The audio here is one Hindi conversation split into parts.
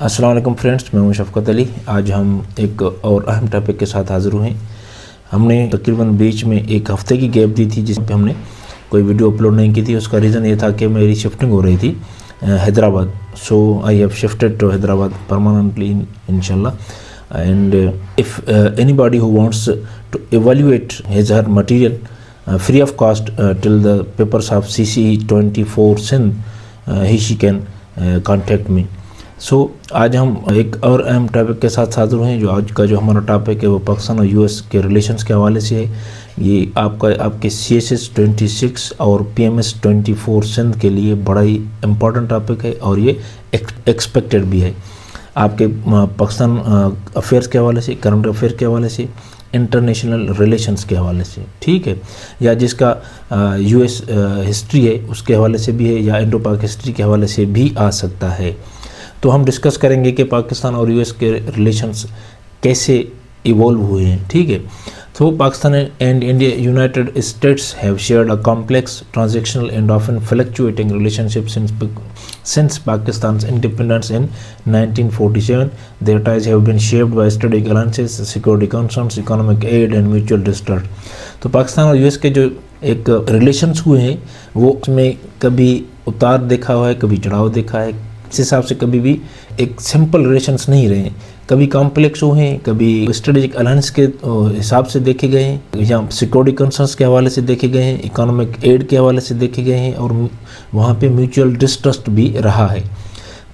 अस्सलाम वालेकुम फ्रेंड्स, मैं हूं शफ़क़त अली। आज हम एक और अहम टॉपिक के साथ हाज़िर हुए हैं। हमने तकरीबन बीच में एक हफ़्ते की गैप दी थी जिस पे हमने कोई वीडियो अपलोड नहीं की थी। उसका रीज़न ये था कि मेरी शिफ्टिंग हो रही थी Hyderabad. So I have shifted to Hyderabad permanently इंशाल्लाह। And if anybody who wants to evaluate his her material free of cost till the papers of CCE 24 since he she can contact me. So आज हम एक और अहम टॉपिक के साथ हाज़िर हुए हैं। जो आज का जो हमारा टॉपिक है वो पाकिस्तान और US के रिलेशंस के हवाले से है। ये आपके CSS 26 और PMS 24 सिंध के लिए बड़ा ही इम्पोर्टेंट टॉपिक है और ये एक्सपेक्टेड भी है आपके पाकिस्तान अफेयर्स के हवाले से, करंट अफेयर के हवाले से, इंटरनेशनल रिलेशंस के हवाले से, ठीक है, या जिसका US हिस्ट्री है उसके हवाले से भी है, या इंडो पाक हिस्ट्री के हवाले से भी आ सकता है। तो हम डिस्कस करेंगे कि पाकिस्तान और US के रिलेशंस कैसे इवॉल्व हुए हैं, ठीक है। तो Pakistan and India United states have shared a complex transactional and often fluctuating relationship since Pakistan's independence in 1947. Their ties have been shaped by strategic alliances, security concerns, economic aid and mutual distrust. तो पाकिस्तान और US के जो एक रिलेशंस हुए हैं वो उसमें कभी उतार देखा हुआ है, कभी चढ़ाव देखा है। इस हिसाब से कभी भी एक सिंपल रिलेशंस नहीं रहे हैं, कभी कॉम्प्लेक्स हुए हैं, कभी स्ट्रेटेजिक अलायंस के हिसाब से देखे गए हैं, या सिक्योरिटी कंसर्न्स के हवाले से देखे गए हैं, इकोनॉमिक एड के हवाले से देखे गए हैं, और वहाँ पे म्यूचुअल डिस्ट्रस्ट भी रहा है।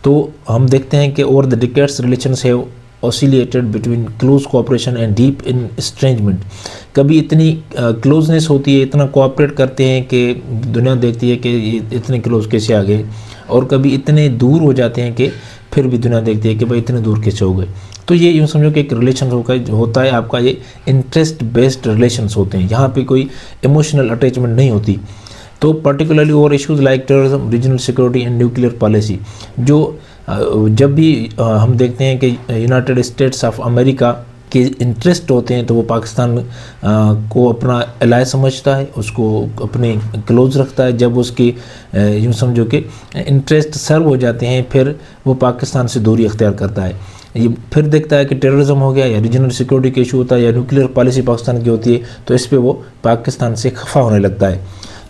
तो हम देखते हैं कि over the decades relations have oscillated between close cooperation and deep in estrangement. कभी इतनी क्लोजनेस होती है, इतना कोऑपरेट करते हैं कि दुनिया देखती है कि ये इतने क्लोज कैसे आ गए, और कभी इतने दूर हो जाते हैं कि फिर भी दुनिया देखती है कि भाई इतने दूर कैसे हो गए। तो ये यूँ समझो कि एक रिलेशन होता है आपका, ये इंटरेस्ट बेस्ड रिलेशंस होते हैं, यहाँ पे कोई इमोशनल अटैचमेंट नहीं होती। तो particularly over issues like terrorism, regional security and nuclear policy, जो जब भी हम देखते हैं कि यूनाइटेड स्टेट्स ऑफ अमेरिका के इंटरेस्ट होते हैं तो वो पाकिस्तान को अपना एलाय समझता है, उसको अपने क्लोज रखता है। जब उसकी यूँ समझो कि इंटरेस्ट सर्व हो जाते हैं फिर वो पाकिस्तान से दूरी अख्तियार करता है। ये फिर देखता है कि टेररिज्म हो गया, या रीजनल सिक्योरिटी का इशू होता है, या न्यूक्लियर पॉलिसी पाकिस्तान की होती है, तो इस पर वो पाकिस्तान से खफा होने लगता है।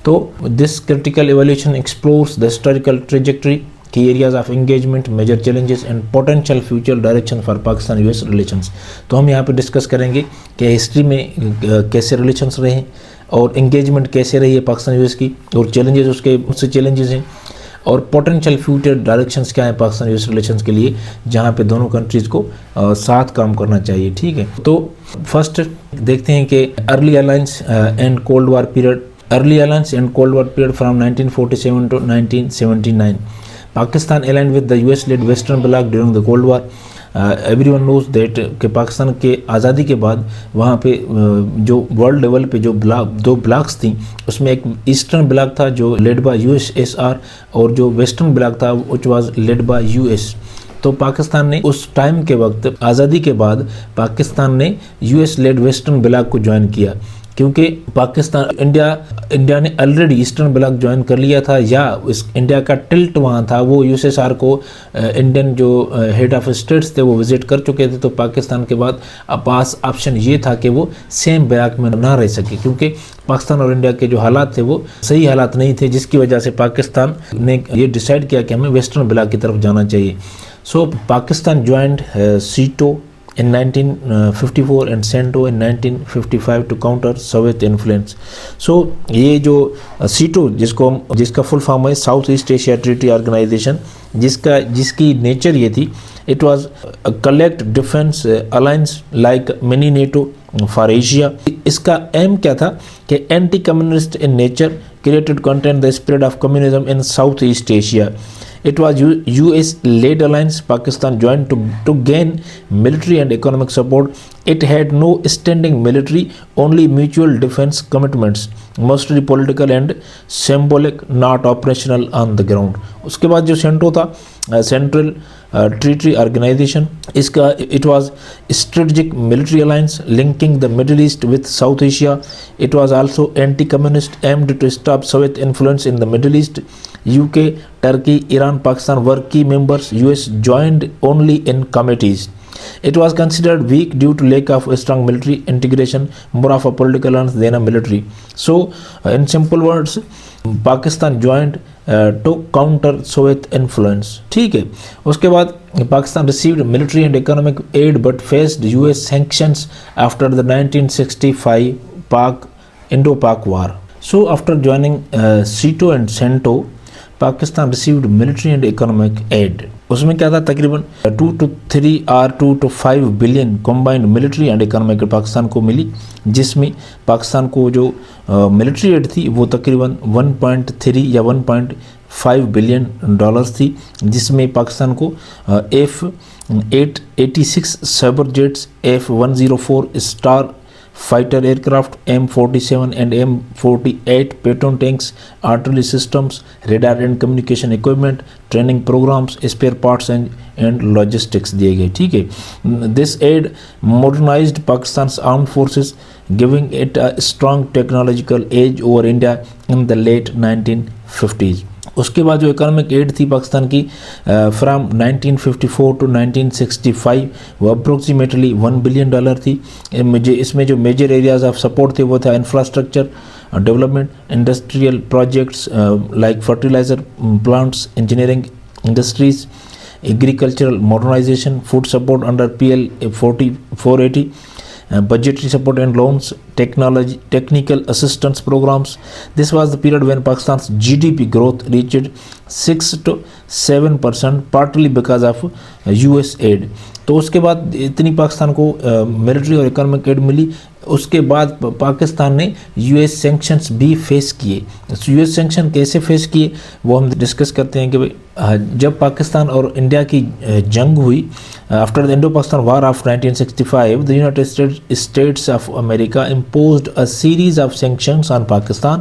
तो this critical evolution explores the historical trajectory, key areas of engagement, major challenges and potential future direction for Pakistan-US relations। तो हम यहाँ पे डिस्कस करेंगे कि हिस्ट्री में कैसे रिलेशंस रहे हैं और एंगेजमेंट कैसे रही है पाकिस्तान US की, और चैलेंजेस उससे चैलेंजेस हैं, और पोटेंशियल फ्यूचर डायरेक्शंस क्या है पाकिस्तान US रिलेशंस के लिए, जहाँ पे दोनों कंट्रीज़ को साथ काम करना चाहिए, ठीक है। तो फर्स्ट देखते हैं कि early alliance and cold war period from 1947 to 1979। Pakistan aligned with the US-led Western Bloc during the Cold War. Everyone knows that कि पाकिस्तान के आज़ादी के बाद वहाँ पे जो वर्ल्ड लेवल पे जो दो ब्लॉक्स थी, उसमें एक ईस्टर्न ब्लॉक था जो लेड बाय USSR, और जो वेस्टर्न ब्लॉक था which was led by US। तो पाकिस्तान ने उस टाइम के वक्त आज़ादी के बाद पाकिस्तान ने US-लेड वेस्टर्न ब्लॉक को ज्वाइन किया, क्योंकि इंडिया ने ऑलरेडी ईस्टर्न ब्लॉक ज्वाइन कर लिया था, या इंडिया का टिल्ट वहाँ था, वो USSR को इंडियन जो हेड ऑफ स्टेट्स थे वो विजिट कर चुके थे। तो पाकिस्तान के बाद पास ऑप्शन ये था कि वो सेम ब्लॉक में ना रह सके, क्योंकि पाकिस्तान और इंडिया के जो हालात थे वो सही हालात नहीं थे, जिसकी वजह से पाकिस्तान ने ये डिसाइड किया कि हमें वेस्टर्न ब्लॉक की तरफ जाना चाहिए। सो Pakistan joined SEATO in 1954 and CENTO in 1955 to counter Soviet influence। So ये जो SEATO जिसका फुल फॉर्म है south east Asia treaty organisation, जिसकी नेचर ये थी, it was a collect defence alliance like mini NATO for Asia. इसका एम क्या था कि anti communist in nature, created content the spread of communism in south east Asia. It was US-led alliance. Pakistan joined to gain military and economic support. It had no standing military, only mutual defense commitments, mostly political and symbolic, not operational on the ground। उसके बाद जो सेंटो था सेंट्रल ट्रीटी ऑर्गेनाइजेशन। इसका it was strategic military alliance linking the middle east with south Asia. It was also anti communist aimed to stop Soviet influence in the middle east. UK, Turkey, Iran, Pakistan were key members. US joined only in committees. It was considered weak due to lack of a strong military integration, more of a political alliance than a military. So, in simple words, Pakistan joined to counter Soviet influence. ठीक है। उसके बाद Pakistan received military and economic aid but faced US sanctions after the 1965 Indo-Pak war. So, after joining SEATO and CENTO, Pakistan received military and economic aid. उसमें क्या था, तकरीबन 2 to 3 or 2 to 5 billion combined military and economic Pakistan को मिली, जिसमें पाकिस्तान को जो मिलिट्री एड थी वो तकरीबन 1.3 या 1.5 बिलियन डॉलर्स थी, जिसमें पाकिस्तान को F-886 cyber jets, F-104 star fighter aircraft, M47 and M48 Patton tanks, artillery systems, radar and communication equipment, training programs, spare parts and logistics दिए गए। ठीक है। This aid modernized Pakistan's armed forces, giving it a strong technological edge over India in the late 1950s। उसके बाद जो इकोनॉमिक एड थी पाकिस्तान की फ्राम 1954 to 1965 वो अप्रोक्सीमेटली $1 बिलियन थी। इसमें जो मेजर एरियाज ऑफ सपोर्ट थे वो था infrastructure development, industrial projects like fertiliser plants, engineering industries, agricultural modernisation, food support under PL 480, budgetary support and loans, technical assistance programs. This was the period when Pakistan's GDP growth reached 6 to 7%, partly because of US aid. तो उसके बाद इतनी पाकिस्तान को मिलिट्री और इकोनॉमिक एड मिली। उसके बाद पाकिस्तान ने US सैंक्शंस भी फेस किए। US सैंक्शन कैसे फेस किए वो हम डिस्कस करते हैं कि भाई जब पाकिस्तान और इंडिया की जंग हुई, after the Indo Pakistan war of 1965, the United states of America imposed a series of sanctions on Pakistan.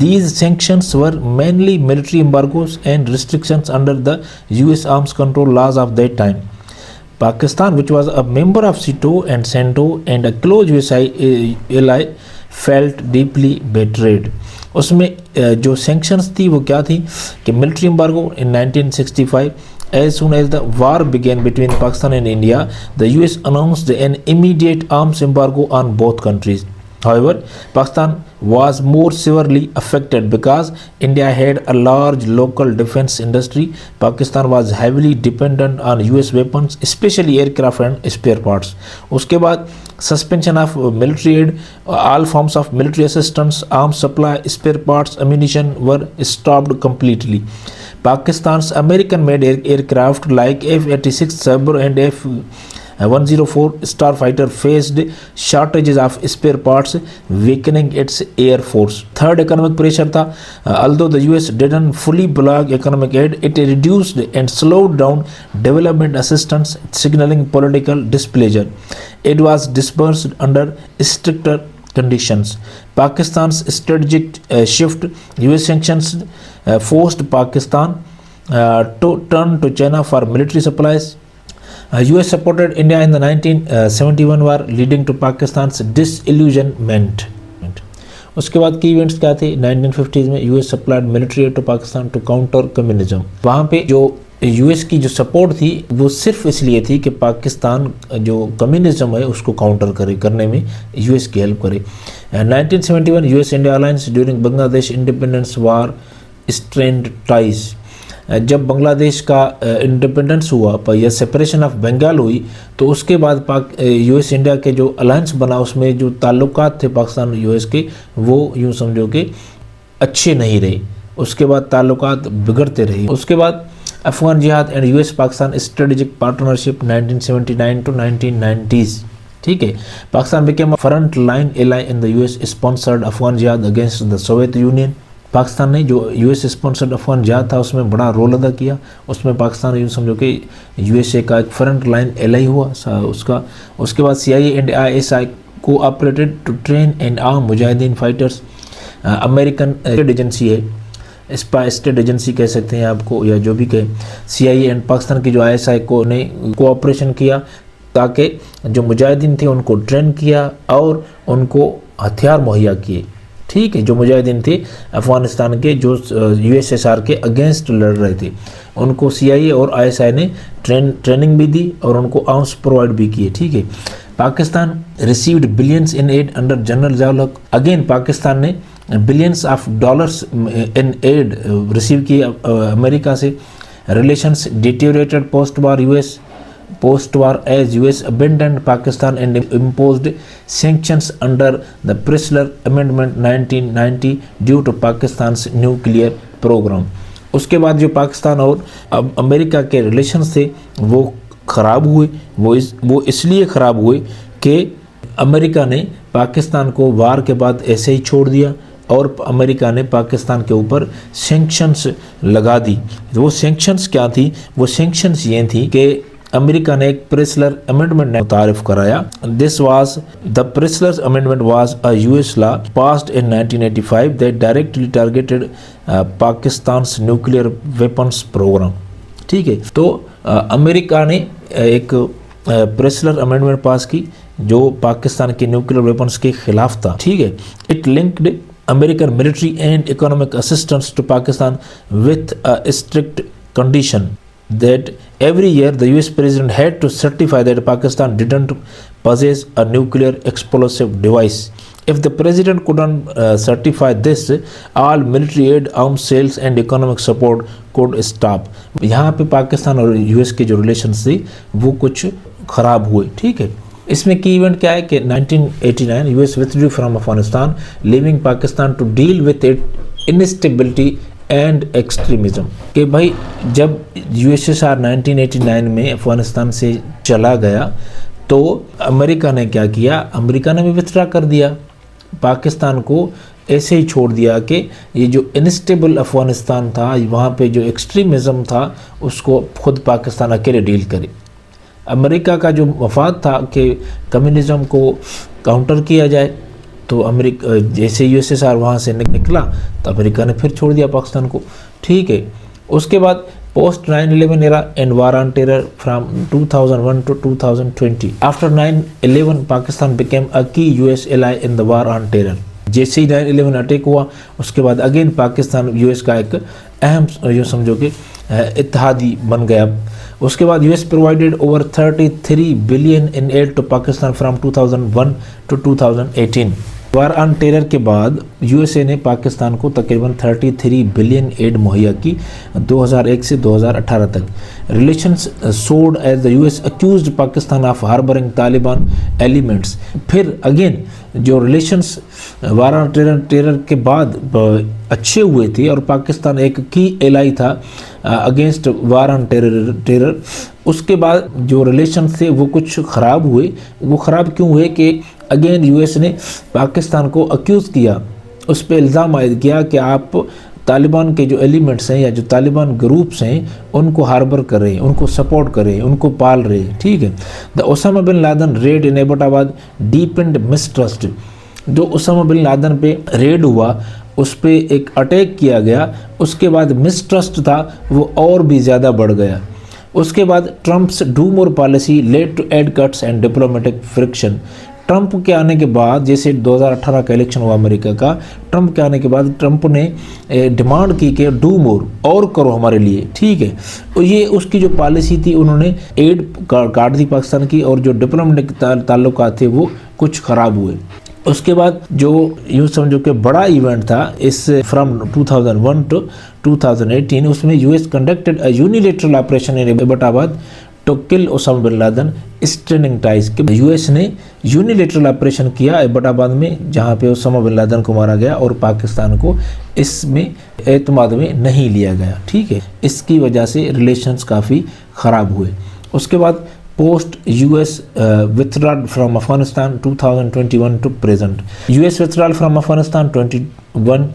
These sanctions were mainly military embargoes and restrictions under the US arms control laws of that time. Pakistan, which was a member of SEATO and CENTO and a close US ally, felt deeply betrayed. उसमें जो sanctions थी वो क्या थी कि military embargo in 1965. As soon as the war began between Pakistan and India, the US announced an immediate arms embargo on both countries. However, Pakistan was more severely affected because India had a large local defense industry. Pakistan was heavily dependent on US weapons, especially aircraft and spare parts. उसके बाद suspension of military aid, all forms of military assistance, arms supply, spare parts, ammunition were stopped completely. Pakistan's American-made aircraft like F-86 Sabre and F-104 Starfighter faced shortages of spare parts, weakening its air force. Third, economic pressure था। Although the US didn't fully block economic aid, it reduced and slowed down development assistance, signaling political displeasure. Aid was disbursed under stricter conditions. Pakistan's strategic shift, US sanctions forced Pakistan to turn to China for military supplies. US supported India in the 1971 war, leading to Pakistan's disillusionment. उसके बाद की इवेंट्स क्या थे, 1950s में US supplied military aid to Pakistan to counter communism. वहाँ पे जो US की जो सपोर्ट थी वो सिर्फ इसलिए थी कि पाकिस्तान जो कम्युनिज्म है उसको काउंटर करने में US की हेल्प करे। 1971 US India alliance during Bangladesh independence war strained ties. जब बांग्लादेश का इंडिपेंडेंस हुआ या सेपरेशन ऑफ बंगाल हुई तो उसके बाद US इंडिया के जो अलायंस बना उसमें जो ताल्लुकात थे पाकिस्तान US के वो यूँ समझो कि अच्छे नहीं रहे। उसके बाद ताल्लुकात बिगड़ते रहे। उसके बाद अफगान जिहाद and US Pakistan strategic partnership 1979 to 1990s। ठीक है। Pakistan became a front line ally in the US sponsored Afghan जिहाद against the Soviet Union। Pakistan ने जो US स्पॉन्सर्ड अफगान जिहाद था उसमें बड़ा रोल अदा किया। उसमें पाकिस्तान यूँ समझो कि USA का एक फ्रंट लाइन एलाई हुआ उसका। उसके बाद CIA and ISI cooperated to train and arm मुजाहिदीन फाइटर्स। अमेरिकन एजेंसी है स्पाई स्टेट एजेंसी कह सकते हैं आपको, या जो भी कहे, CIA एंड पाकिस्तान की जो ISI को ने कोऑपरेशन किया ताकि जो मुजाहिदीन थे उनको ट्रेन किया और उनको हथियार मुहैया किए। ठीक है, जो मुजाहिदीन थे अफ़गानिस्तान के जो USSR के अगेंस्ट लड़ रहे थे, उनको CIA और ISI ने ट्रेनिंग भी दी और उनको आर्म्स प्रोवाइड भी किए। ठीक है, Pakistan received billions in aid under general Ziaul Haq. Again Pakistan ने billions of dollars in aid receive किए अमेरिका से। Relations deteriorated post war as US abandoned Pakistan and imposed sanctions under the Pressler Amendment 1990 due to Pakistan's nuclear program। उसके बाद जो पाकिस्तान और अमेरिका के रिलेशंस थे वो ख़राब हुए। वो इसलिए ख़राब हुए कि अमेरिका ने पाकिस्तान को वार के बाद ऐसे ही छोड़ दिया और अमेरिका ने पाकिस्तान के ऊपर सैंक्शंस लगा दी। वो सैंक्शंस क्या थी? वो सैंक्शंस ये थी कि अमेरिका ने एक प्रेसलर अमेंडमेंट ने तारीफ कराया। This was the Pressler amendment was a US law passed in 1985 that directly targeted Pakistan's nuclear weapons programme. ठीक है, तो अमेरिका ने एक प्रेसलर अमेंडमेंट पास की जो पाकिस्तान के न्यूक्लियर वेपन्स के खिलाफ था। ठीक है, it linked American military and economic assistance to Pakistan with a strict condition that every year the US president had to certify that Pakistan didn't possess a nuclear explosive device. If the president couldn't certify this, all military aid, arms sales and economic support could stop. यहाँ पे पाकिस्तान और US के जो रिलेशंस थे वो कुछ ख़राब हुए। ठीक है, इसमें की इवेंट क्या है कि 1989 US withdrew from Afghanistan, leaving Pakistan to deal with its instability and extremism. कि भाई जब USSR 1989 में अफ़गानिस्तान से चला गया तो अमेरिका ने क्या किया? अमेरिका ने भी विथड्रा कर दिया, पाकिस्तान को ऐसे ही छोड़ दिया कि ये जो इनस्टेबल अफ़गानिस्तान था, वहाँ पे जो एक्सट्रीमिज़म था उसको खुद पाकिस्तान अकेले डील करे। अमेरिका का जो मफाद था कि कम्युनिज़म को काउंटर किया जाए, तो अमेरिका जैसे USSR वहाँ से निकला तो अमेरिका ने फिर छोड़ दिया पाकिस्तान को। ठीक है, उसके बाद post 9/11 era and war on terror from 2001 to 2020। After 9/11 Pakistan became a key US ally in the war on terror. जैसे ही 9/11 अटैक हुआ उसके बाद अगेन पाकिस्तान US का एक अहम जो समझो कि इत्तेहादी बन गया। उसके बाद US provided over 33 billion in aid to Pakistan from 2001 to 2018। War on terror के बाद USA ने पाकिस्तान को तकरीबन 33 बिलियन एड मुहैया की 2001 से 2018 तक। Relations soured as the US accused Pakistan of harbouring Taliban elements. फिर अगेन जो रिलेशंस वार ऑन टेरर के बाद अच्छे हुए थे और पाकिस्तान एक की एलाई था अगेंस्ट वार ऑन टेरर। उसके बाद जो रिलेशन थे वो कुछ ख़राब हुए। वो ख़राब क्यों हुए कि अगेन US ने पाकिस्तान को अक्यूज़ किया, उस पर इल्ज़ाम आयद किया कि आप तालिबान के जो एलिमेंट्स हैं या जो तालिबान ग्रुप्स हैं उनको हार्बर कर रहे हैं, उनको सपोर्ट कर रहे हैं, उनको पाल रहे हैं। ठीक है, the Osama bin Laden raid in Abbottabad deepened mistrust. जो ओसामा बिन लादेन पे रेड हुआ उस पर एक अटैक किया गया, उसके बाद मिसट्रस्ट था वो और भी ज़्यादा बढ़ गया। उसके बाद Trump's do more policy led to aid cuts and diplomatic friction. Trump के आने के बाद, जैसे 2018 का इलेक्शन हुआ अमेरिका का, ट्रंप के आने के बाद ट्रंप ने डिमांड की कि डू मोर, और करो हमारे लिए। ठीक है, तो ये उसकी जो पॉलिसी थी उन्होंने एड काट दी पाकिस्तान की और जो डिप्लोमेटिक ताल्लुकात थे वो कुछ ख़राब हुए। उसके बाद जो यूँ समझो कि बड़ा इवेंट था इस फ्रॉम 2001 टू 2018, उसमें US conducted a unilateral operation in Abbottabad to kill Osama bin Laden straining ties. के US ने यूनिलेटरल ऑपरेशन किया एबटाबाद में जहाँ पे ओसामा बिन लादेन को मारा गया और पाकिस्तान को इसमें एतमाद में नहीं लिया गया। ठीक है, इसकी वजह से रिलेशंस काफ़ी ख़राब हुए। उसके बाद post US withdrawal from Afghanistan 2021 to present. US withdrawal from Afghanistan 21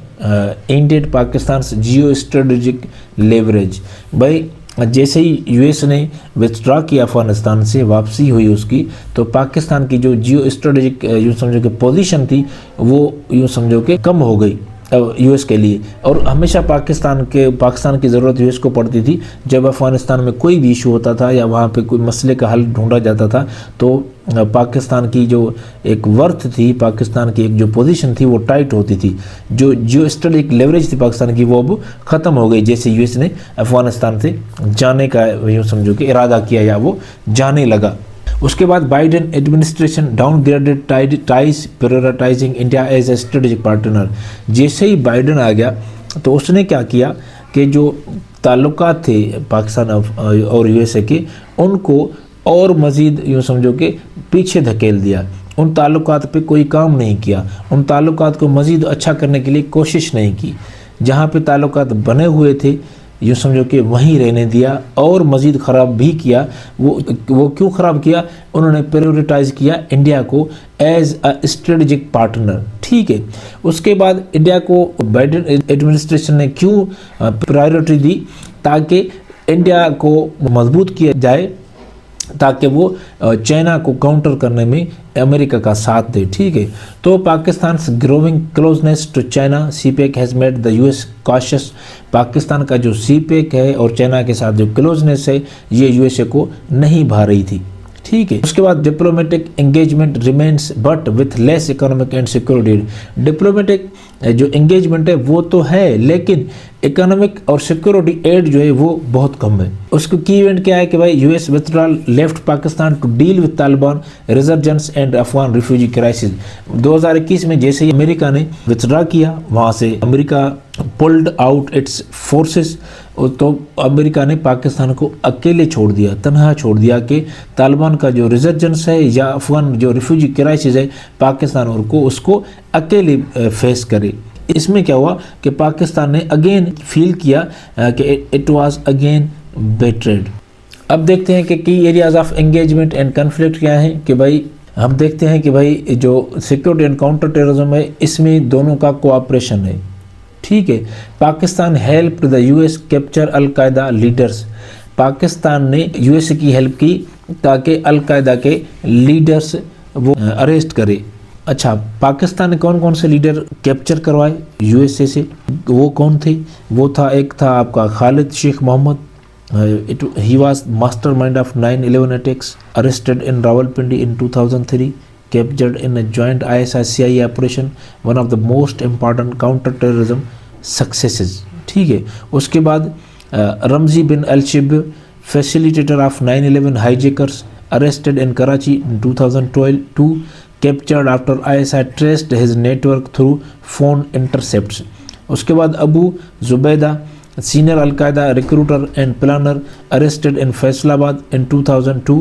ended Pakistan's geostrategic leverage. भाई जैसे ही US ने विथड्रॉ किया अफगानिस्तान से, वापसी हुई उसकी, तो पाकिस्तान की जो जियो स्ट्रेटेजिक यूँ समझो कि पोजीशन थी वो यूँ समझो कि कम हो गई। यूएस के लिए। और हमेशा पाकिस्तान की ज़रूरत यूएस को पड़ती थी जब अफ़गानिस्तान में कोई भी इशू होता था या वहाँ पे कोई मसले का हल ढूंढा जाता था, तो पाकिस्तान की जो एक वर्थ थी, पाकिस्तान की एक जो पोजीशन थी वो टाइट होती थी। जो स्ट्रेटेजिक लेवरेज थी पाकिस्तान की वो अब ख़त्म हो गई, जैसे यूएस ने अफ़गानिस्तान से जाने का यूँ समझो कि इरादा किया या वो जाने लगा। उसके बाद Biden administration downgraded ties prioritising India as a strategic partner. जैसे ही बाइडेन आ गया तो उसने क्या किया कि जो ताल्लुकात थे पाकिस्तान और यूएसए के, उनको और मज़ीद यूँ समझो कि पीछे धकेल दिया। उन ताल्लुकात पे कोई काम नहीं किया, उन ताल्लुकात को मज़ीद अच्छा करने के लिए कोशिश नहीं की। जहाँ पे ताल्लुकात बने हुए थे यूँ समझो कि वहीं रहने दिया और मज़ीद ख़राब भी किया। वो क्यों ख़राब किया? उन्होंने प्रायोरिटाइज़ किया इंडिया को एज अ स्ट्रेटेजिक पार्टनर। ठीक है, उसके बाद इंडिया को बाइडेन एडमिनिस्ट्रेशन ने क्यों प्रायोरिटी दी? ताकि इंडिया को मजबूत किया जाए, ताकि वो चाइना को काउंटर करने में अमेरिका का साथ दे। ठीक है, तो Pakistan growing closeness to China CPEC has made the US cautious. Pakistan का जो सीपेक है और चाइना के साथ जो क्लोजनेस है ये यूएसए को नहीं भा रही थी। ठीक है, उसके बाद diplomatic engagement remains but with less economic and security. Diplomatic जो एंगेजमेंट है वो तो है, लेकिन इकोनॉमिक और सिक्योरिटी एड जो है वो बहुत कम है। उसको की इवेंट क्या है कि भाई US withdrawal left Pakistan to deal with Taliban resurgence and Afghan refugee crisis. 2021 में जैसे ही अमेरिका ने विथड्रॉ किया, वहाँ से America pulled out it's forces, तो अमेरिका ने पाकिस्तान को अकेले छोड़ दिया, तनहा छोड़ दिया कि तालिबान का जो रिजर्जेंस है या अफगान जो रिफ्यूजी क्राइसिस है पाकिस्तान और को उसको अकेले फेस करे। इसमें क्या हुआ कि पाकिस्तान ने अगेन फील किया कि इट वाज अगेन बेट्रेड। अब देखते हैं कि की areas of engagement and conflict क्या है। कि भाई हम देखते हैं कि भाई जो सिक्योरिटी एंड काउंटर टेररिज्म है इसमें दोनों का कोऑपरेशन है। ठीक है, Pakistan help the US capture al Qaeda leaders. Pakistan ने यूएस की हेल्प की ताकि अल कायदा के लीडर्स वो अरेस्ट करे। अच्छा, पाकिस्तान ने कौन कौन से लीडर कैप्चर करवाए यूएसए से? वो कौन थे? वो था, एक था आपका Khalid Sheikh Mohammad, he was mastermind of 9/11 attacks, arrested in Rawalpindi in 2003, captured in a joint ISI-CIA operation, one of the most important counter-terrorism successes. ठीक है, उसके बाद रमजी बिन अल-शिब, facilitator of 9/11 hijackers, arrested in Karachi in 2012, captured after ISI traced his network through phone intercepts. उसके बाद Abu Zubaida, senior Al-Qaeda recruiter and planner, arrested in Faisalabad in 2002,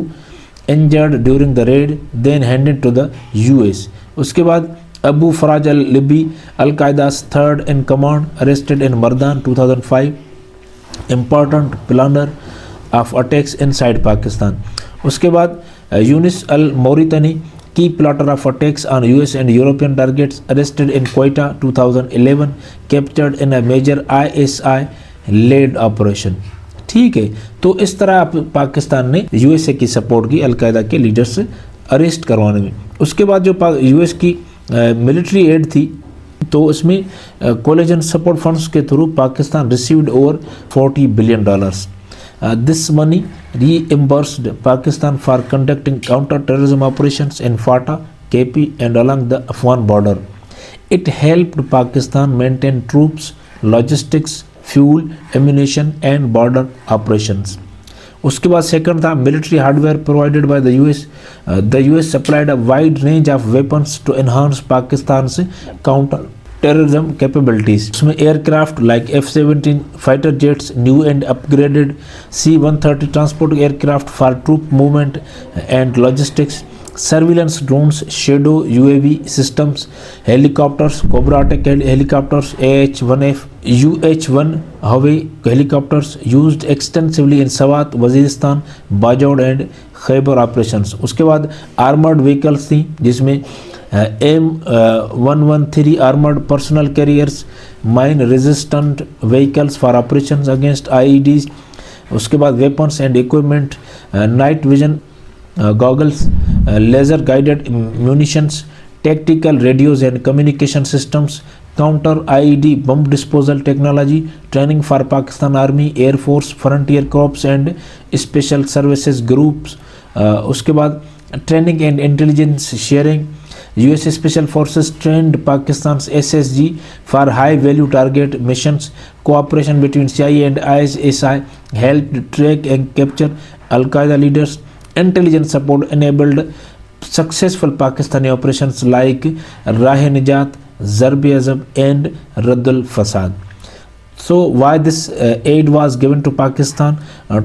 injured during the raid, then handed to the US. उसके बाद Abu Faraz अल-लिबी, Al-Qaeda's third in command, arrested in Mardan 2005, important planner of attacks inside Pakistan. उसके बाद Younis अल-मौरितनी, key plotter of attacks on US and European targets, arrested in Quetta 2011, captured in a major ISI led operation. ठीक है, तो इस तरह पाकिस्तान ने यूएसए की सपोर्ट की अलकायदा के लीडर्स अरेस्ट करवाने में। उसके बाद जो यूएस की मिलिट्री एड थी, तो उसमें कोलिजन सपोर्ट फंड्स के through Pakistan received over $40 billion. This money reimbursed Pakistan for conducting counter terrorism operations in FATA, KP and along the Afghan border. It helped Pakistan maintain troops, logistics, fuel, ammunition and border operations. उसके बाद सेकंड था military hardware provided by the US. The US supplied a wide range of weapons to enhance Pakistan से काउंटर टेररिज्म कैपेबिलिटीज। उसमें aircraft like F-17 fighter jets, new and upgraded C-130 transport aircraft for troop movement and logistics, surveillance drones, Shadow UAV systems, helicopters, Cobra attack helicopters, AH-1F, UH-1 Huey helicopters used extensively in Swat, Waziristan, Bajaur and Khyber operations. उसके बाद आर्मर्ड व्हीकल्स थी जिसमें M113 armoured personnel carriers, mine resistant vehicles for operations against IEDs। उसके बाद weapons and equipment, night vision goggles, laser guided munitions, tactical radios and communication systems, counter IED bomb disposal technology, training for Pakistan Army, Air Force, Frontier Corps and Special Services Groups. उसके बाद training and intelligence sharing, US special forces trend Pakistan SSG for high value target missions, cooperation between CIA and ISI help track and capture Al-Qaeda leaders, intelligence support enabled successful Pakistani operations like Rah-e-Najat, Zarb-e-Azab and Raddul Fasad. So why this aid was given to Pakistan?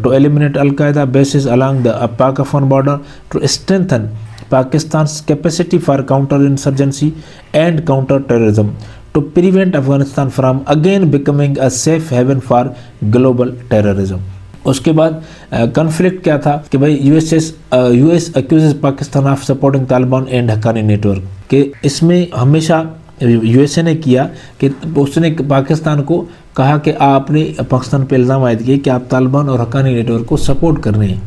To eliminate Al-Qaeda bases along the Pak-Afghan border, to strengthen Pakistan's capacity for counterinsurgency and counter-terrorism, to prevent Afghanistan from again becoming a safe haven for global terrorism. उसके बाद कॉन्फ्लिक्ट क्या था कि भाई US accuses Pakistan of supporting Taliban and Haqqani network, कि इसमें हमेशा यूएसए ने किया कि उसने पाकिस्तान को कहा कि आपने पाकिस्तान पे इल्ज़ाम आयद किए कि आप तालिबान और हक्कानी नेटवर्क को सपोर्ट कर रहे हैं।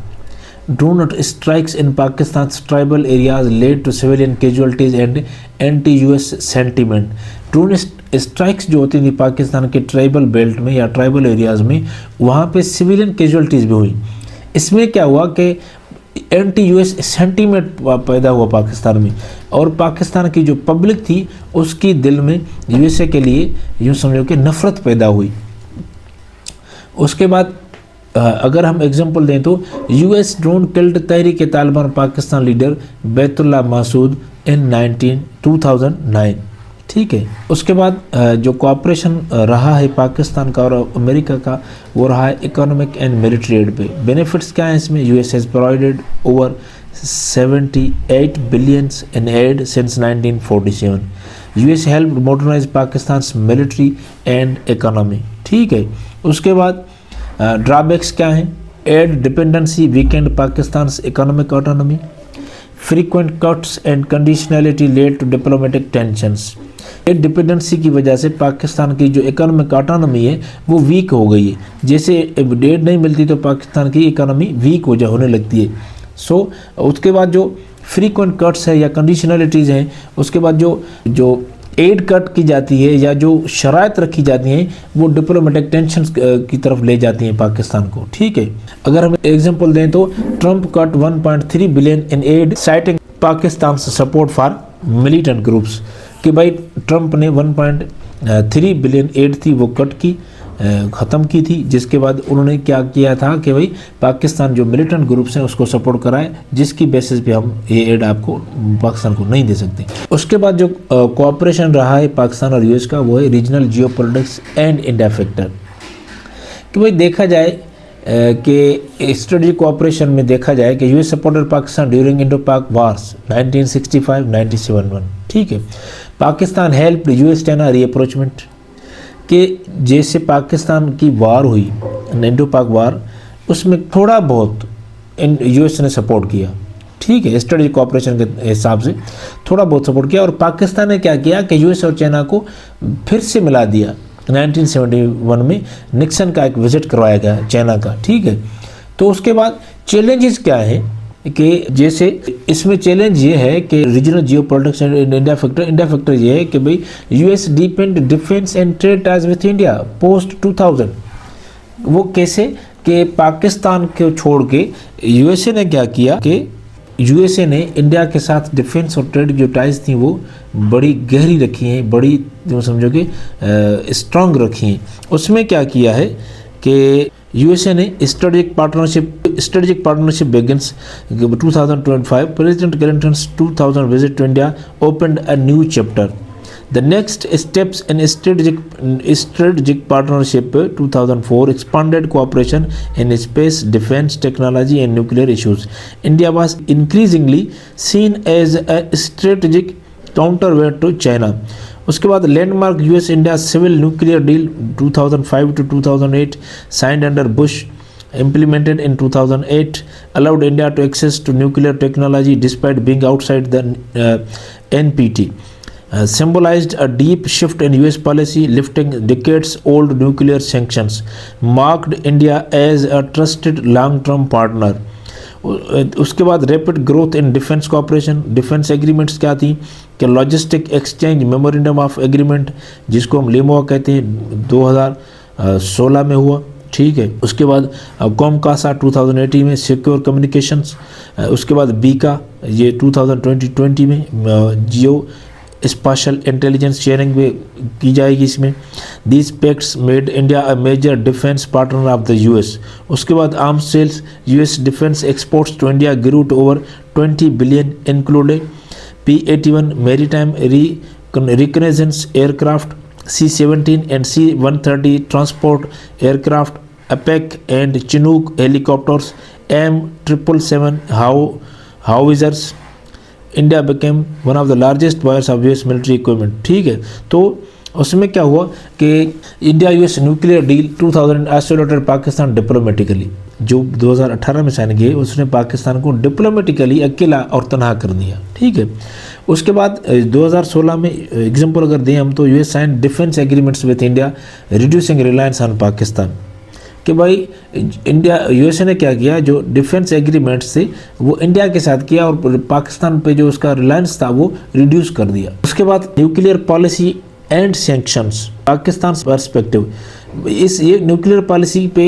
Drone strikes in Pakistan tribal areas led to civilian casualties and anti US sentiment. Drone strikes जो होती थी पाकिस्तान के ट्राइबल बेल्ट में या ट्राइबल एरियाज़ में, वहाँ पे सिविलियन कैजुअलिटीज़ भी हुई। इसमें क्या हुआ कि एंटी-यूएस सेंटीमेंट पैदा हुआ पाकिस्तान में, और पाकिस्तान की जो पब्लिक थी उसकी दिल में यूएसए के लिए यूँ समझो कि नफ़रत पैदा हुई। उसके बाद अगर हम एग्जांपल दें तो यूएस ड्रोन किल्ड तहरीक तालिबान पाकिस्तान लीडर बैतुल्ला मसूद इन 2009। ठीक है। उसके बाद जो कोऑपरेशन रहा है पाकिस्तान का और अमेरिका का, वो रहा है इकोनॉमिक एंड मिलिट्री एड पे। बेनिफिट्स क्या हैं इसमें? US has provided over 78 billions in aid since 1947। US help modernise Pakistan military and economy. ठीक है। उसके बाद ड्रॉबैक्स क्या हैं? Aid dependency weakened Pakistan economic autonomy, frequent cuts and conditionality led to diplomatic tensions. Aid dependency की वजह से पाकिस्तान की जो इकोनॉमिक ऑटोनॉमी है वो वीक हो गई है। जैसे एड नहीं मिलती तो पाकिस्तान की इकोनॉमी वीक होने लगती है। सो उसके बाद जो फ्रीक्वेंट कट्स है या कंडीशनलिटीज़ हैं, उसके बाद जो एड कट की जाती है या जो शराइत रखी जाती हैं वो डिप्लोमेटिक टेंशन की तरफ ले जाती हैं पाकिस्तान को। ठीक है। अगर हम एग्जांपल दें तो Trump cut 1.3 billion in aid citing Pakistan support for militant groups, कि भाई ट्रंप ने 1.3 बिलियन एड थी वो कट की, ख़त्म की थी, जिसके बाद उन्होंने क्या किया था कि भाई पाकिस्तान जो मिलिटेंट ग्रुप्स हैं उसको सपोर्ट कराए, जिसकी बेसिस पे हम ये एड आपको पाकिस्तान को नहीं दे सकते। उसके बाद जो कोऑपरेशन रहा है पाकिस्तान और यूएस का, वो है regional geopolitics and India factor. कि भाई देखा जाए कि स्ट्रेटेजिक कोऑपरेशन में देखा जाए कि US supported Pakistan during Indo पाक वार्स 1965-1971। ठीक है। पाकिस्तान हेल्प यूएस चाइना रीअप्रोचमेंट, कि जैसे पाकिस्तान की वार हुई इंडो पाक वार, उसमें थोड़ा बहुत यूएस ने सपोर्ट किया। ठीक है। स्ट्रेटेजिक कोऑपरेशन के हिसाब से थोड़ा बहुत सपोर्ट किया, और पाकिस्तान ने क्या किया कि यूएस और चाइना को फिर से मिला दिया। 1971 में निक्सन का एक विजिट करवाया गया चाइना का। ठीक है। तो उसके बाद चैलेंजेस क्या हैं कि जैसे इसमें चैलेंज ये है कि regional geopolitics and India factor ये है कि भाई US depend defence and trade ties with India post 2000। वो कैसे कि पाकिस्तान को छोड़ के यूएसए ने क्या किया कि यूएसए ने इंडिया के साथ डिफेंस और ट्रेड जो टाइज थी वो बड़ी गहरी रखी हैं, बड़ी जो समझो कि स्ट्रांग रखी हैं। उसमें क्या किया है कि यूएसए ने strategic partnership begins 2025. President Clinton's 2000 visit to India opened a new chapter. The next steps in strategic partnership 2004 expanded cooperation in space, defense, technology and nuclear issues. India was increasingly seen as a strategic counterweight to China. उसके बाद landmark US India civil nuclear deal 2005 to 2008 signed under Bush, implemented in 2008, allowed India to access to nuclear technology despite being outside the NPT. Symbolized a deep shift in US policy, lifting decades-old nuclear sanctions, marked India as a trusted long-term partner. उसके बाद rapid growth in defence cooperation, defence agreements क्या थी कि logistic exchange memorandum of agreement जिसको हम लेमोआ कहते हैं 2016 में हुआ, ठीक है। उसके बाद कॉमकासा 2018 में सिक्योर कम्युनिकेशंस, उसके बाद बीका ये 2020 में जियो स्पेशल इंटेलिजेंस शेयरिंग भी की जाएगी इसमें। These pacts made India a major defence partner of the US. उसके बाद arms sales, US defence exports to India grew to over 20 billion included P-81 maritime reconnaissance aircraft, C-17 and C-130 transport aircraft, Apache and Chinook helicopters, M777 howitzers. India became one of the largest buyers of US military equipment, ठीक है। तो उसमें क्या हुआ कि India US nuclear deal 2000 isolated Pakistan diplomatically, जो 2018 में साइन किए उसने पाकिस्तान को डिप्लोमेटिकली अकेला और तनहा कर दिया, ठीक है। उसके बाद 2016 में एग्जाम्पल अगर दें हम तो US signed defence agreements with India reducing reliance on Pakistan, कि भाई इंडिया यूएसए ने क्या किया, जो डिफेंस एग्रीमेंट्स थे वो इंडिया के साथ किया और पाकिस्तान पे जो उसका रिलायंस था वो रिड्यूस कर दिया। उसके बाद nuclear policy and sanctions, Pakistan perspective, इस ये न्यूक्लियर पॉलिसी पे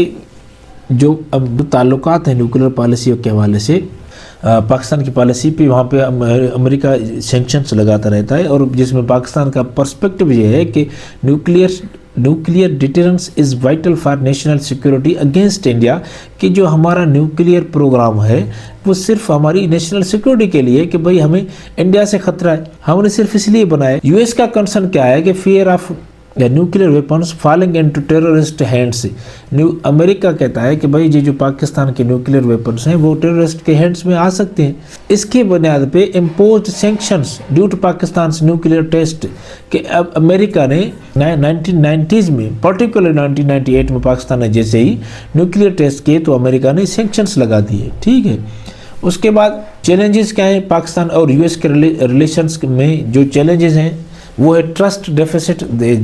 जो अब ताल्लुकात हैं न्यूक्लियर पॉलिसी के हवाले से पाकिस्तान की पॉलिसी पे, वहाँ पे अमेरिका सैंक्शंस लगाता रहता है और जिसमें पाकिस्तान का पर्सपेक्टिव ये है कि nuclear deterrence is vital for national security against India, कि जो हमारा न्यूक्लियर प्रोग्राम है वो सिर्फ हमारी नेशनल सिक्योरिटी के लिए, कि भाई हमें इंडिया से खतरा है, हमने सिर्फ इसलिए बनाया। यूएस का कंसर्न क्या है कि fear of nuclear weapons falling into terrorist hands. America कहता है कि भाई ये जो पाकिस्तान के न्यूक्लियर वेपन्स हैं वो टेररिस्ट के हैंड्स में आ सकते हैं। इसकी बुनियाद पे impose sanctions due to Pakistan nuclear test, कि अब अमेरिका ने 1990s में, पर्टिकुलर 1998 में पाकिस्तान ने जैसे ही न्यूक्लियर टेस्ट किए तो अमेरिका ने सैंक्शंस लगा दिए, ठीक है। उसके बाद चैलेंजेस क्या हैं पाकिस्तान और यूएस के रिलेशंस में, जो चैलेंजेस हैं वो है trust deficit.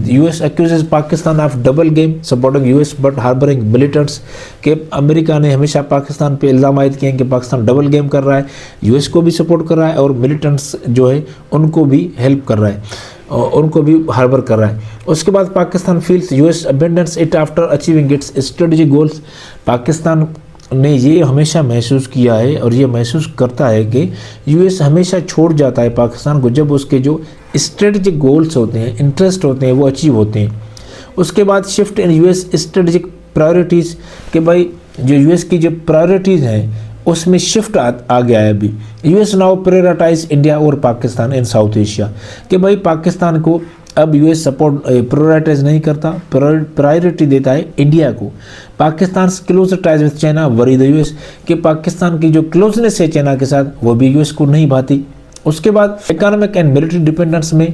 US accuses Pakistan of double game supporting US but harbouring militants, के अमेरिका ने हमेशा पाकिस्तान पे इल्ज़ाम आयद किए हैं कि पाकिस्तान डबल गेम कर रहा है, यूएस को भी सपोर्ट कर रहा है और मिलिटेंट्स जो है उनको भी हेल्प कर रहा है और उनको भी हार्बर कर रहा है। उसके बाद Pakistan feels US abandons it after achieving its strategic goals. Pakistan ने ये हमेशा महसूस किया है और ये महसूस करता है कि यूएस हमेशा छोड़ जाता है पाकिस्तान को जब उसके जो स्ट्रेटेजिक गोल्स होते हैं, इंटरेस्ट होते हैं, वो अचीव होते हैं। उसके बाद shift in US strategic priorities, कि भाई जो यूएस की जो प्रायोरिटीज़ हैं उसमें शिफ्ट आ गया है अभी। यूएस नाउ प्रायोरिटाइज इंडिया और पाकिस्तान इन साउथ एशिया, कि भाई पाकिस्तान को अब यूएस सपोर्ट प्रायोरिटाइज नहीं करता, प्रायोरिटी देता है इंडिया को। Pakistan close ties with China worry the US, कि पाकिस्तान की जो क्लोजनेस है चाइना के साथ वो भी यूएस को नहीं भाती। उसके बाद इकोनॉमिक एंड मिलिट्री डिपेंडेंस में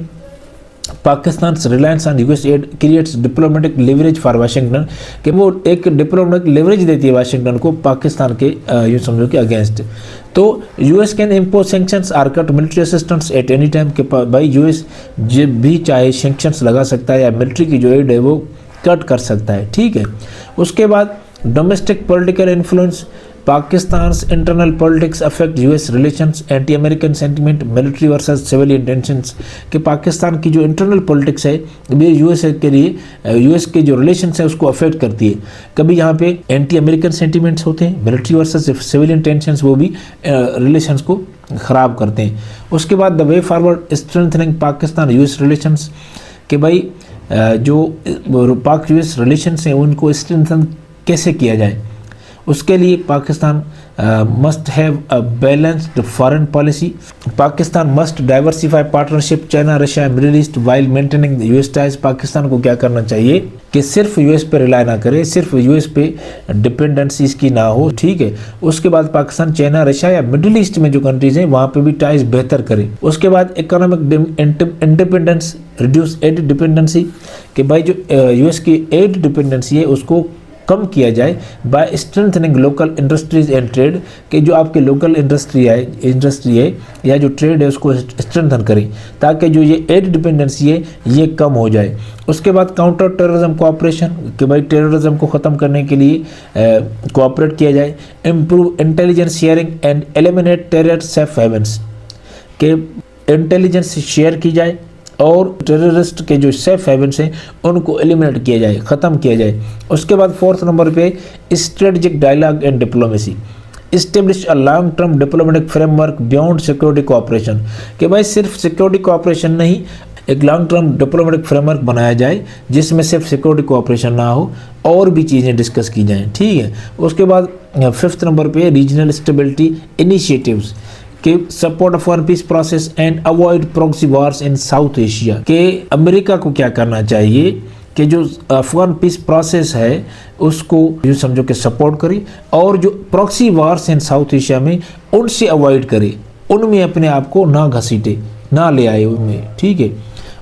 Pakistan reliance on US add creates diplomatic leverage for Washington, कि वो एक डिप्लोमेटिक लेवरेज देती है वाशिंगटन को पाकिस्तान के यूँ समझो कि अगेंस्ट। तो US can impose sanctions or cut military assistance at any time, के भाई यूएस जब भी चाहे सैंक्शंस लगा सकता है या मिलिट्री की जो एड है वो कट कर सकता है, ठीक है। उसके बाद domestic political influence, Pakistan internal politics affect US relations, anti American sentiment, military versus civilian tensions, कि पाकिस्तान की जो इंटरनल पॉलिटिक्स है ये यूएस के लिए यूएस के जो रिलेशंस है उसको अफेक्ट करती है। कभी यहाँ पे एंटी अमेरिकन सेंटिमेंट्स होते हैं, मिलिट्री वर्सेस सिविलियन टेंशंस वो भी रिलेशंस को ख़राब करते हैं। उसके बाद the way forward strengthening Pakistan US relations, कि भाई जो पाक यूएस रिलेशंस हैं उनको स्ट्रेंथन कैसे किया जाए, उसके लिए Pakistan must have a balanced foreign policy. Pakistan must diversify partnership China Russia middle east while maintaining the US ties. Pakistan को क्या करना चाहिए कि सिर्फ यूएस पे रिलाई ना करे, सिर्फ यूएस पे डिपेंडेंसी इसकी ना हो, ठीक है। उसके बाद पाकिस्तान चाइना रशिया या मिडिल ईस्ट में जो कंट्रीज हैं वहाँ पे भी टाइज बेहतर करे। उसके बाद economic independence, reduce aid dependency, कि भाई जो यूएस की एड डिपेंडेंसी है उसको कम किया जाए by strengthening local industries and trade, कि जो आपके लोकल इंडस्ट्री है या जो ट्रेड है उसको स्ट्रेंथन करें ताकि जो ये एड डिपेंडेंसी है ये कम हो जाए। उसके बाद काउंटर टेररिज्म कोऑपरेशन, कि भाई टेररिज्म को ख़त्म करने के लिए कोऑपरेट किया जाए। Improve intelligence sharing and eliminate terror safe havens, के इंटेलिजेंस शेयर की जाए और टेररिस्ट के जो सेफ हेवन्स हैं उनको एलिमिनेट किया जाए, ख़त्म किया जाए। उसके बाद 4th नंबर पे strategic dialogue and diplomacy, establish a long term diplomatic framework beyond security cooperation, कि भाई सिर्फ सिक्योरिटी कोऑपरेशन नहीं, एक लॉन्ग टर्म डिप्लोमेटिक फ्रेमवर्क बनाया जाए जिसमें सिर्फ सिक्योरिटी कोऑपरेशन ना हो और भी चीज़ें डिस्कस की जाएं, ठीक है। उसके बाद 5th नंबर पे रीजनल स्टेबिलिटी इनिशिएटिव्स, के support Afghan peace process and avoid proxy Wars in south Asia, के अमेरिका को क्या करना चाहिए कि जो अफगान पीस प्रोसेस है उसको जो समझो कि सपोर्ट करे और जो प्रॉक्सी वॉर्स इन साउथ एशिया में उनसे अवॉइड करे, उनमें अपने आप को ना घसीटे, ना ले आए उनमें, ठीक है।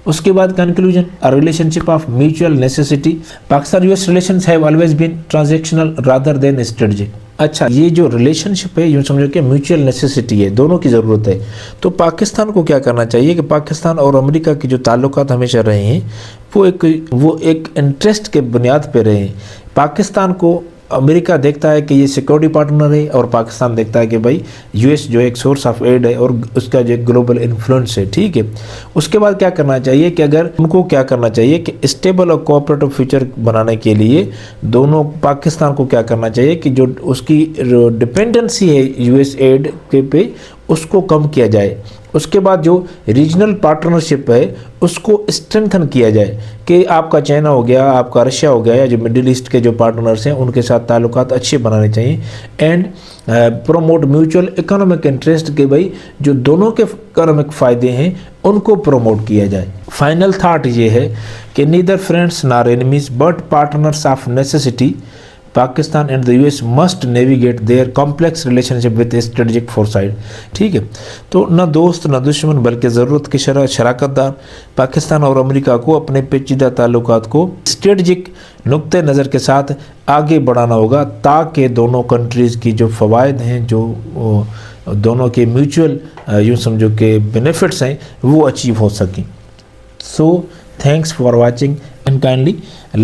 उसके बाद conclusion, a relationship of mutual necessity, Pakistan US relations have always been transactional rather than strategic. अच्छा, ये जो रिलेशनशिप है यूँ समझो कि म्यूचुअल नेसेसिटी है, दोनों की ज़रूरत है। तो पाकिस्तान को क्या करना चाहिए कि पाकिस्तान और अमेरिका के जो ताल्लुकात हमेशा रहे हैं वो एक इंटरेस्ट के बुनियाद पे रहे हैं। पाकिस्तान को अमेरिका देखता है कि ये सिक्योरिटी पार्टनर है और पाकिस्तान देखता है कि भाई यूएस जो एक सोर्स ऑफ एड है और उसका जो एक ग्लोबल इन्फ्लुएंस है, ठीक है। उसके बाद क्या करना चाहिए कि अगर उनको क्या करना चाहिए कि स्टेबल और कोऑपरेटिव फ्यूचर बनाने के लिए दोनों पाकिस्तान को क्या करना चाहिए कि जो उसकी डिपेंडेंसी है यूएस एड के पे उसको कम किया जाए। उसके बाद जो रीजनल पार्टनरशिप है उसको स्ट्रेंथन किया जाए, कि आपका चाइना हो गया, आपका रशिया हो गया, या जो मिडिल ईस्ट के जो पार्टनर्स हैं उनके साथ ताल्लुकात अच्छे बनाने चाहिए। And promote mutual economic interest, के भाई जो दोनों के इकोनॉमिक फ़ायदे हैं उनको प्रमोट किया जाए। फाइनल थाट ये है कि neither friends nor enemies but partners of necessity, Pakistan and the US must navigate their complex relationship with strategic foresight, ठीक है। तो न दोस्त न दुश्मन बल्कि ज़रूरत के शराकतदार पाकिस्तान और अमेरिका को अपने पेचीदा ताल्लुकात को स्ट्रेटजिक नुक्ते नज़र के साथ आगे बढ़ाना होगा ताकि दोनों कंट्रीज़ की जो फ़वाइद हैं, जो दोनों के म्यूचुअल यूँ समझो के बेनिफिट्स हैं वो अचीव हो सकें। सो thanks for watching and kindly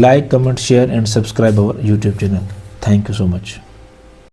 like, comment, share and subscribe our YouTube channel. Thank you so much.